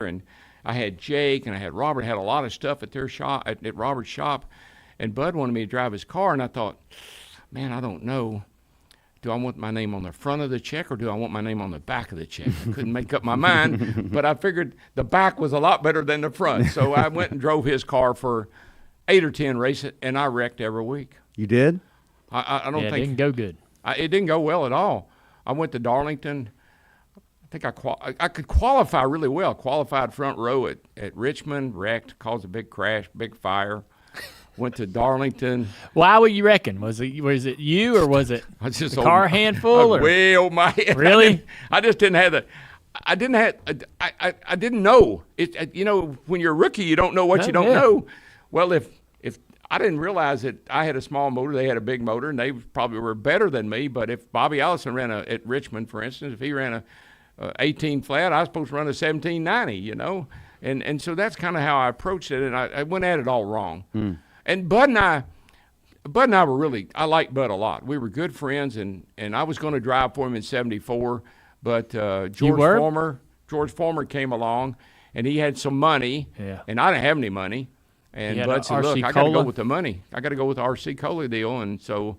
and I had Jake and I had Robert. I had a lot of stuff at their shop, at Robert's shop, and Bud wanted me to drive his car, and I thought, man, I don't know. Do I want my name on the front of the check or do I want my name on the back of the check? I couldn't make up my mind, but I figured the back was a lot better than the front. So I went and drove his car for 8 or 10 races, and I wrecked every week. You did? I don't think. It didn't go good. It didn't go well at all. I went to Darlington. I think I could qualify really well. Qualified front row at Richmond, wrecked, caused a big crash, big fire. Went to Darlington. Why would you reckon? Was it you or was it just the car handful? Way over my head. Really? I just didn't have the. I didn't know it. You know, when you're a rookie, you don't know what you don't know. Well, if I didn't realize that I had a small motor, they had a big motor, and they probably were better than me. But if Bobby Allison ran at Richmond, for instance, if he ran a 18 flat, I was supposed to run a 1790. You know, and so that's kind of how I approached it, and I went at it all wrong. And Bud and I were really, I liked Bud a lot. We were good friends, and I was going to drive for him in '74, but George Former came along, and he had some money, and I didn't have any money. And Bud said, look, I got to go with the money. I got to go with the RC Cola deal, and so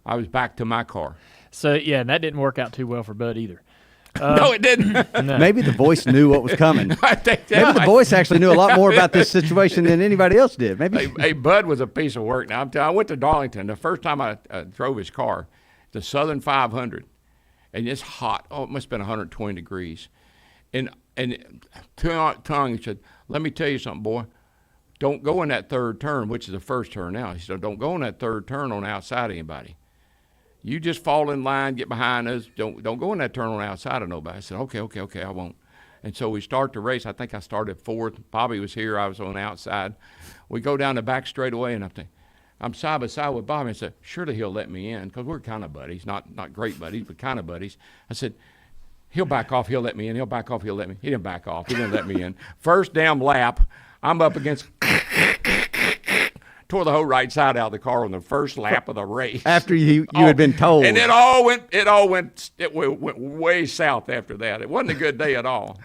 I was back to my car. So, yeah, and that didn't work out too well for Bud either. No, it didn't. No. Maybe the voice knew what was coming. I think that Maybe the voice actually knew a lot more about this situation than anybody else did. Maybe. Hey, Bud was a piece of work. Now, I went to Darlington. The first time I drove his car, the Southern 500, and it's hot. Oh, it must have been 120 degrees. And Tongue said, let me tell you something, boy. Don't go in that third turn, which is the first turn now. He said, don't go in that third turn on the outside of anybody. You just fall in line, get behind us. Don't go in that turn on the outside of nobody. I said, okay, I won't. And so we start the race. I think I started fourth. Bobby was here. I was on the outside. We go down the back straightaway, and I'm side by side with Bobby. I said, surely he'll let me in, because we're kind of buddies, not great buddies, but kind of buddies. I said, he'll back off. He'll let me in. He'll back off. He'll let me. He didn't back off. He didn't let me in. First damn lap, I'm up against. Tore the whole right side out of the car on the first lap of the race. After you had been told. And it went way south after that. It wasn't a good day at all.